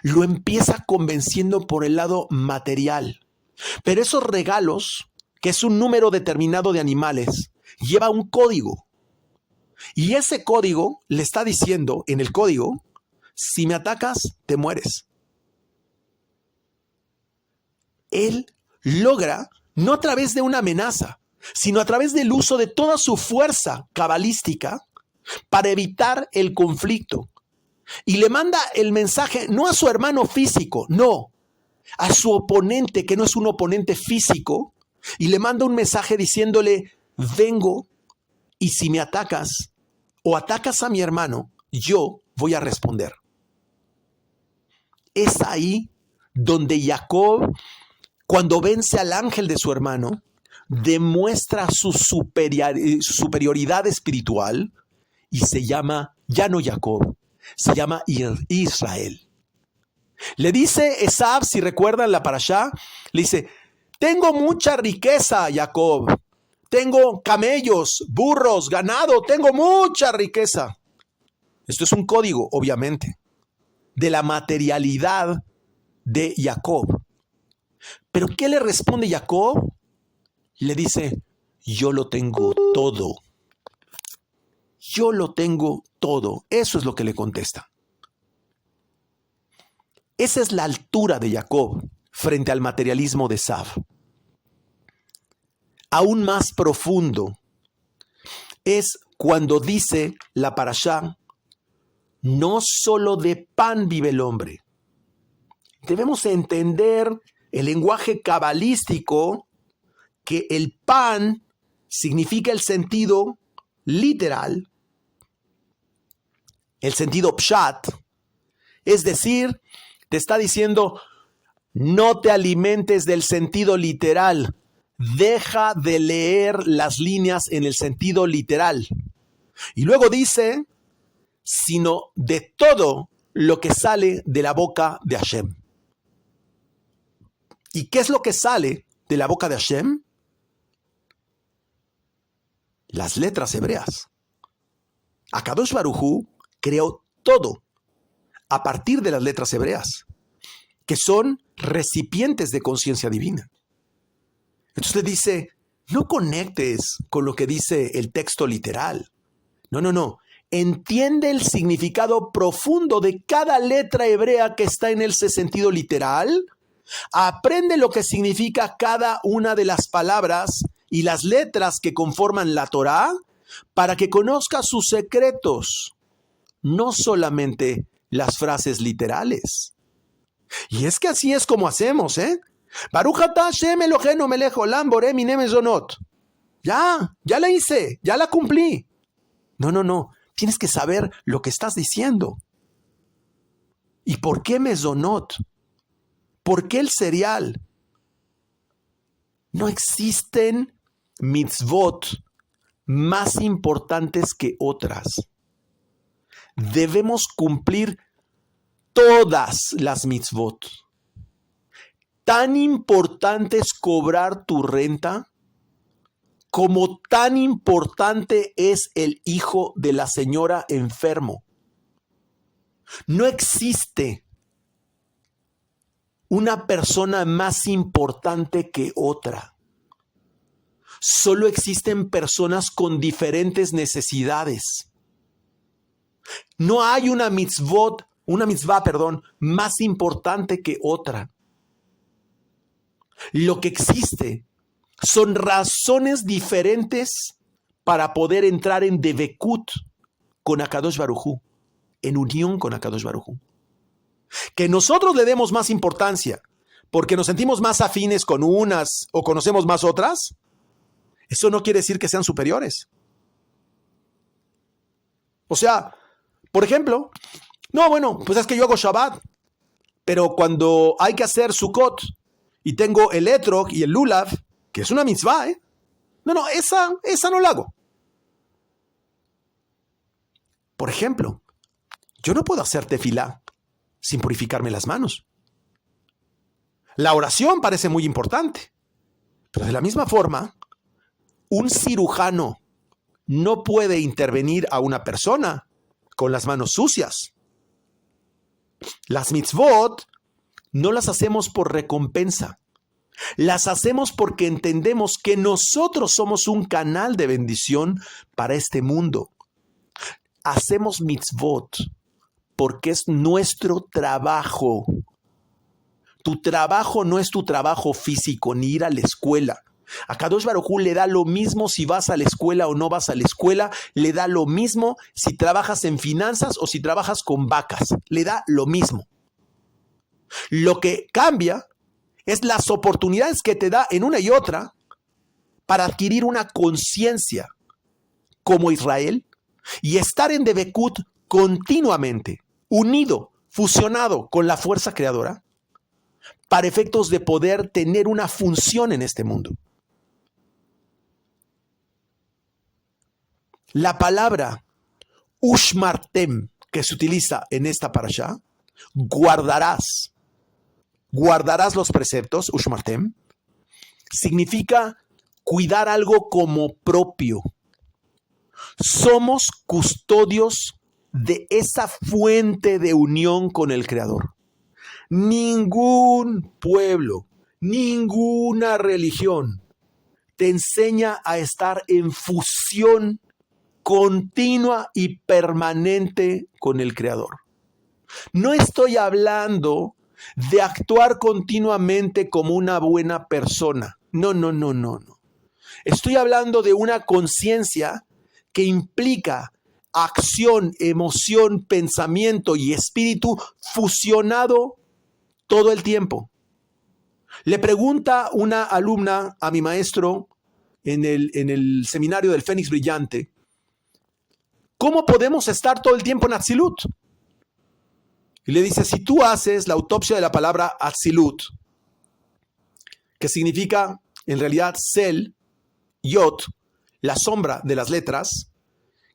Speaker 1: Lo empieza convenciendo por el lado material. Pero esos regalos, que es un número determinado de animales, lleva un código. Y ese código le está diciendo en el código, si me atacas, te mueres. Él logra, no a través de una amenaza, sino a través del uso de toda su fuerza cabalística para evitar el conflicto. Y le manda el mensaje no a su hermano físico, no, a su oponente, que no es un oponente físico, y le manda un mensaje diciéndole, vengo y si me atacas o atacas a mi hermano, yo voy a responder. Es ahí donde Jacob, cuando vence al ángel de su hermano, demuestra su superioridad espiritual y se llama, ya no Jacob, se llama Israel. Le dice Esav, si recuerdan la parashá, le dice, tengo mucha riqueza, Jacob, tengo camellos, burros, ganado, tengo mucha riqueza. Esto es un código, obviamente, de la materialidad de Jacob. Pero ¿qué le responde Jacob? Le dice, yo lo tengo todo. Yo lo tengo todo. Eso es lo que le contesta. Esa es la altura de Jacob frente al materialismo de Esav. Aún más profundo es cuando dice la parashá, no solo de pan vive el hombre. Debemos entender el lenguaje cabalístico, que el pan significa el sentido literal, el sentido pshat, es decir, te está diciendo, no te alimentes del sentido literal, deja de leer las líneas en el sentido literal. Y luego dice, sino de todo lo que sale de la boca de Hashem. ¿Y qué es lo que sale de la boca de Hashem? Las letras hebreas. Akadosh Baruj Hu creó todo a partir de las letras hebreas, que son recipientes de conciencia divina. Entonces le dice, no conectes con lo que dice el texto literal. No. Entiende el significado profundo de cada letra hebrea que está en ese sentido literal. Aprende lo que significa cada una de las palabras y las letras que conforman la Torá para que conozcas sus secretos, no solamente las frases literales. Y es que así es como hacemos, ¿eh? Baruch atah Hashem Eloheinu melech olam borei minei mezonot. Ya la hice, ya la cumplí. No. Tienes que saber lo que estás diciendo. ¿Y por qué mezonot? ¿Por qué el cereal? No existen mitzvot más importantes que otras. Debemos cumplir todas las mitzvot. Tan importante es cobrar tu renta como tan importante es el hijo de la señora enfermo. No existe una persona más importante que otra. Solo existen personas con diferentes necesidades. No hay una mitzvah, más importante que otra. Lo que existe son razones diferentes para poder entrar en devekut con Akadosh Baruj Hu, en unión con Akadosh Baruj Hu. Que nosotros le demos más importancia porque nos sentimos más afines con unas o conocemos más otras, eso no quiere decir que sean superiores. O sea, por ejemplo, pues es que yo hago Shabbat, pero cuando hay que hacer Sukkot y tengo el Etrog y el Lulav, que es una mitzvah, esa no la hago. Por ejemplo, yo no puedo hacer tefilá sin purificarme las manos. La oración parece muy importante, pero de la misma forma, un cirujano no puede intervenir a una persona con las manos sucias. Las mitzvot no las hacemos por recompensa. Las hacemos porque entendemos que nosotros somos un canal de bendición para este mundo. Hacemos mitzvot porque es nuestro trabajo. Tu trabajo no es tu trabajo físico, ni ir a la escuela. A Kadosh Baruj Hu le da lo mismo si vas a la escuela o no vas a la escuela. Le da lo mismo si trabajas en finanzas o si trabajas con vacas. Le da lo mismo. Lo que cambia es las oportunidades que te da en una y otra para adquirir una conciencia como Israel y estar en devekut continuamente, unido, fusionado con la fuerza creadora, para efectos de poder tener una función en este mundo. La palabra ushmartem que se utiliza en esta parashá, guardarás los preceptos, ushmartem, significa cuidar algo como propio. Somos custodios de esa fuente de unión con el Creador. Ningún pueblo, ninguna religión te enseña a estar en fusión continua y permanente con el Creador. No estoy hablando de actuar continuamente como una buena persona. No. Estoy hablando de una conciencia que implica acción, emoción, pensamiento y espíritu fusionado todo el tiempo. Le pregunta una alumna a mi maestro en el seminario del Fénix Brillante, ¿cómo podemos estar todo el tiempo en Atzilut? Y le dice, si tú haces la autopsia de la palabra Atzilut, que significa en realidad Sel, Yod, la sombra de las letras,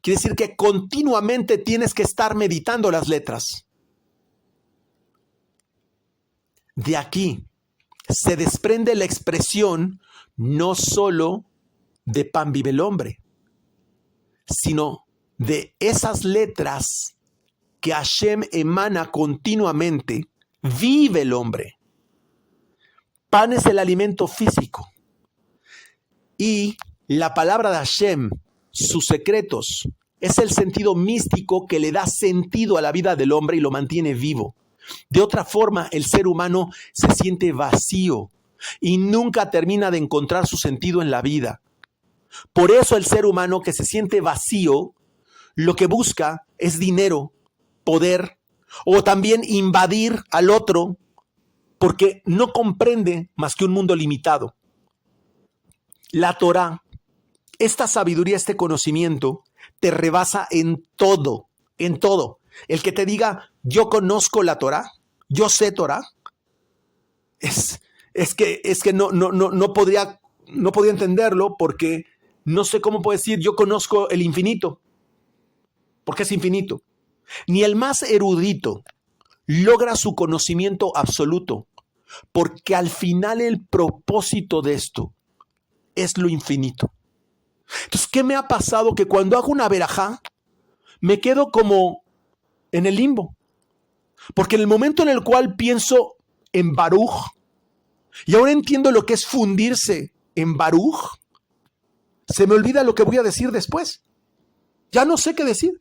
Speaker 1: quiere decir que continuamente tienes que estar meditando las letras. De aquí se desprende la expresión no solo de pan vive el hombre, sino de esas letras que Hashem emana continuamente, vive el hombre. Pan es el alimento físico y la palabra de Hashem, sus secretos, es el sentido místico que le da sentido a la vida del hombre y lo mantiene vivo. De otra forma, el ser humano se siente vacío y nunca termina de encontrar su sentido en la vida. Por eso el ser humano que se siente vacío, lo que busca es dinero, poder o también invadir al otro porque no comprende más que un mundo limitado. La Torá, esta sabiduría, este conocimiento, te rebasa en todo, en todo. El que te diga, yo conozco la Torá, yo sé Torá, es que no podría entenderlo porque no sé cómo puede decir, yo conozco el infinito, porque es infinito. Ni el más erudito logra su conocimiento absoluto, porque al final el propósito de esto es lo infinito. Entonces, ¿qué me ha pasado? Que cuando hago una verajá, me quedo como en el limbo. Porque en el momento en el cual pienso en Baruch, y ahora entiendo lo que es fundirse en Baruch, se me olvida lo que voy a decir después. Ya no sé qué decir.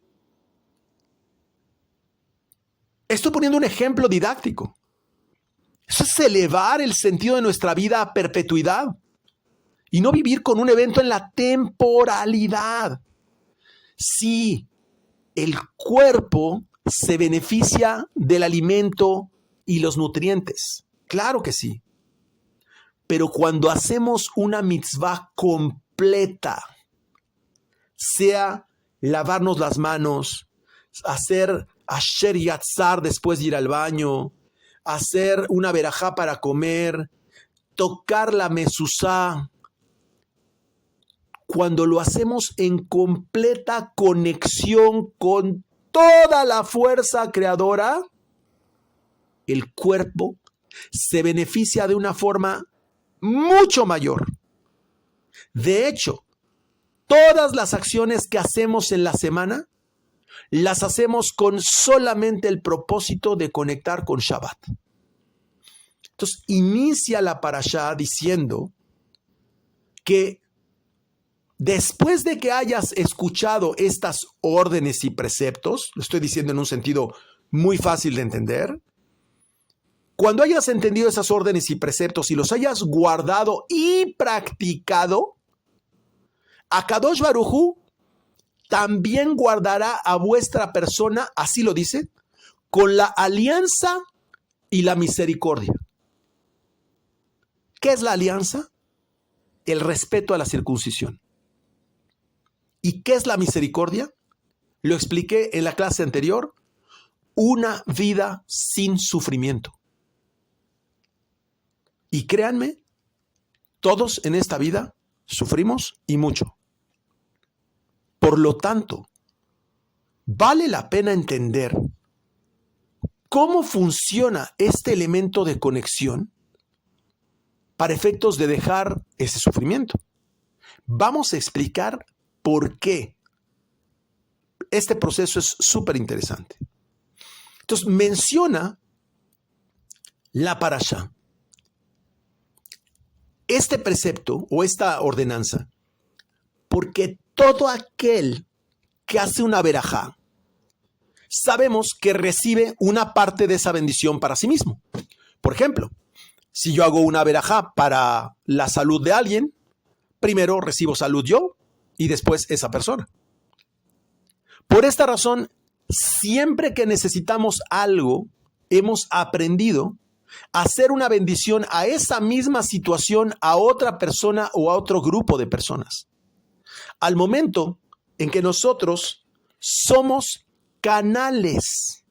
Speaker 1: Estoy poniendo un ejemplo didáctico. Eso es elevar el sentido de nuestra vida a perpetuidad y no vivir con un evento en la temporalidad. Sí, el cuerpo se beneficia del alimento y los nutrientes. Claro que sí. Pero cuando hacemos una mitzvah completa, sea lavarnos las manos, hacer asher yatzar después de ir al baño, hacer una verajá para comer, tocar la mezuzá, cuando lo hacemos en completa conexión con toda la fuerza creadora, el cuerpo se beneficia de una forma mucho mayor. De hecho, todas las acciones que hacemos en la semana, las hacemos con solamente el propósito de conectar con Shabbat. Entonces, inicia la parashá diciendo que después de que hayas escuchado estas órdenes y preceptos, lo estoy diciendo en un sentido muy fácil de entender, cuando hayas entendido esas órdenes y preceptos y los hayas guardado y practicado, Akadosh Baruj Hu también guardará a vuestra persona, así lo dice, con la alianza y la misericordia. ¿Qué es la alianza? El respeto a la circuncisión. ¿Y qué es la misericordia? Lo expliqué en la clase anterior. Una vida sin sufrimiento. Y créanme, todos en esta vida sufrimos y mucho. Por lo tanto, vale la pena entender cómo funciona este elemento de conexión para efectos de dejar ese sufrimiento. Vamos a explicar por qué. Este proceso es súper interesante. Entonces, menciona la parashá. Este precepto o esta ordenanza, porque todo aquel que hace una verajá, sabemos que recibe una parte de esa bendición para sí mismo. Por ejemplo, si yo hago una verajá para la salud de alguien, primero recibo salud yo y después esa persona. Por esta razón, siempre que necesitamos algo, hemos aprendido a hacer una bendición a esa misma situación, a otra persona o a otro grupo de personas. Al momento en que nosotros somos canales,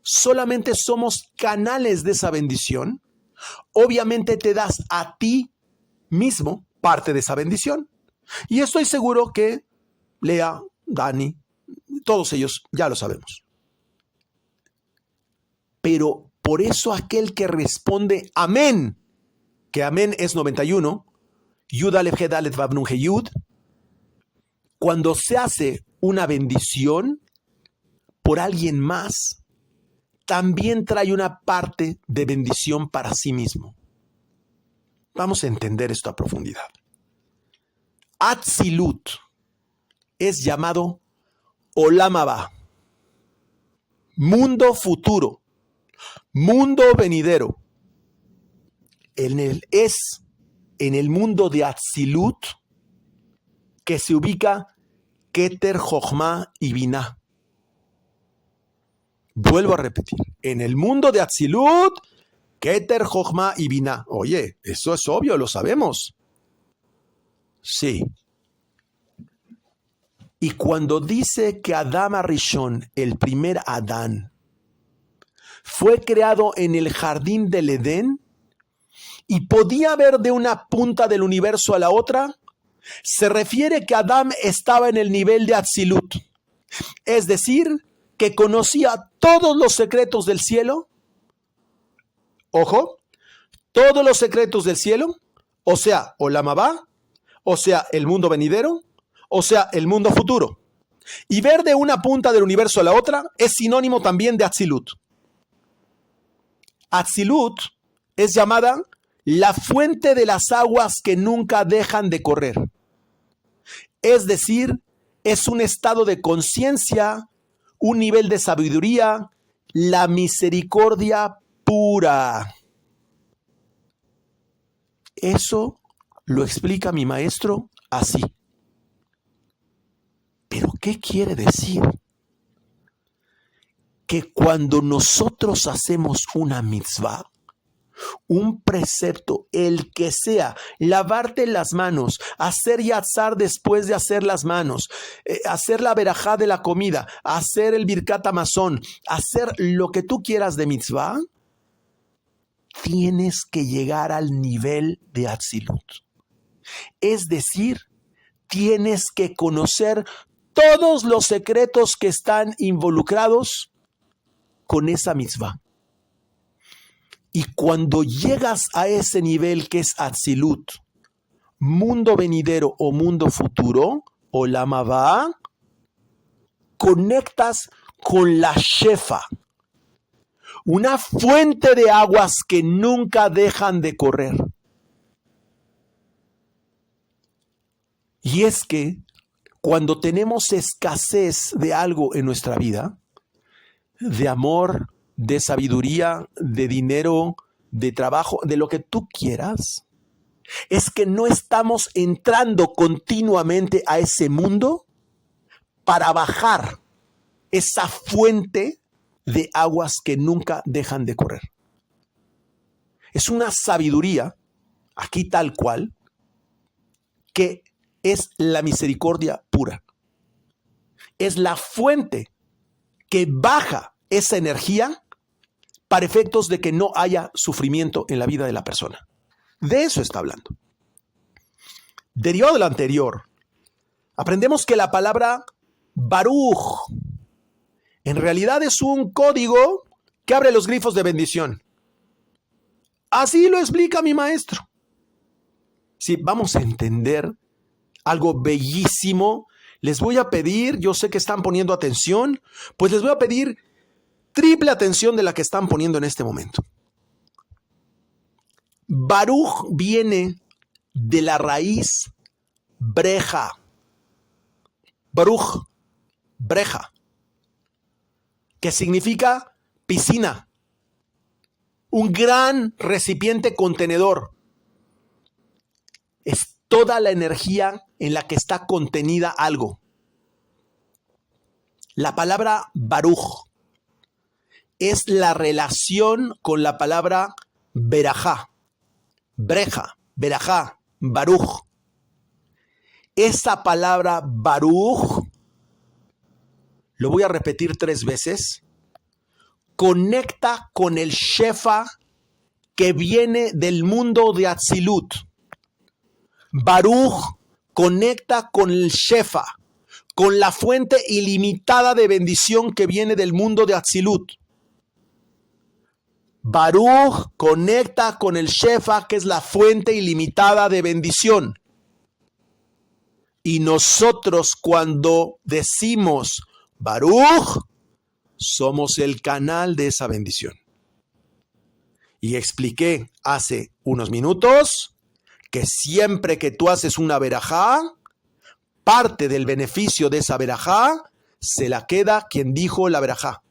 Speaker 1: solamente somos canales de esa bendición, obviamente te das a ti mismo parte de esa bendición. Y estoy seguro que Lea, Dani, todos ellos ya lo sabemos. Pero por eso aquel que responde amén, que amén es 91, Yud Aleph He Dalet Vav Nun He Yud, cuando se hace una bendición por alguien más, también trae una parte de bendición para sí mismo. Vamos a entender esto a profundidad. Atzilut es llamado Olam Haba, mundo futuro, mundo venidero. Es en el mundo de Atzilut que se ubica Keter, Jochma y Binah. Vuelvo a repetir, en el mundo de Atzilut, Keter, Jochma y Binah. Oye, eso es obvio, lo sabemos. Sí. Y cuando dice que Adam Arishon, el primer Adán, fue creado en el jardín del Edén y podía ver de una punta del universo a la otra, se refiere que Adán estaba en el nivel de Atzilut. Es decir, que conocía todos los secretos del cielo. Ojo, todos los secretos del cielo, o sea, Olam Haba, o sea, el mundo venidero, o sea, el mundo futuro. Y ver de una punta del universo a la otra es sinónimo también de Atzilut. Atzilut es llamada la fuente de las aguas que nunca dejan de correr. Es decir, es un estado de conciencia, un nivel de sabiduría, la misericordia pura. Eso lo explica mi maestro así. ¿Pero qué quiere decir? Que cuando nosotros hacemos una mitzvah, un precepto, el que sea, lavarte las manos, hacer yatzar después de hacer las manos, hacer la verajá de la comida, hacer el birkat hamazon, hacer lo que tú quieras de mitzvah, tienes que llegar al nivel de Atzilut. Es decir, tienes que conocer todos los secretos que están involucrados con esa mitzvah. Y cuando llegas a ese nivel que es Atzilut, mundo venidero o mundo futuro, Olam Haba, conectas con la Shefa, una fuente de aguas que nunca dejan de correr. Y es que cuando tenemos escasez de algo en nuestra vida, de amor, de sabiduría, de dinero, de trabajo, de lo que tú quieras, es que no estamos entrando continuamente a ese mundo para bajar esa fuente de aguas que nunca dejan de correr. Es una sabiduría, aquí tal cual, que es la misericordia pura. Es la fuente que baja esa energía para efectos de que no haya sufrimiento en la vida de la persona. De eso está hablando. Derivado de lo anterior, aprendemos que la palabra Baruch en realidad es un código que abre los grifos de bendición. Así lo explica mi maestro. Sí, vamos a entender algo bellísimo. Les voy a pedir, yo sé que están poniendo atención, pues les voy a pedir triple atención de la que están poniendo en este momento. Baruch viene de la raíz breja. Baruch, breja, que significa piscina, un gran recipiente contenedor. Es toda la energía en la que está contenida algo. La palabra Baruch es la relación con la palabra berajá, breja, berajá, Baruch. Esa palabra Baruch, lo voy a repetir 3 veces, conecta con el Shefa que viene del mundo de Atzilut. Baruch conecta con el Shefa, con la fuente ilimitada de bendición que viene del mundo de Atzilut. Baruch conecta con el Shefa, que es la fuente ilimitada de bendición. Y nosotros, cuando decimos Baruch, somos el canal de esa bendición. Y expliqué hace unos minutos que siempre que tú haces una verajá, parte del beneficio de esa verajá se la queda quien dijo la verajá.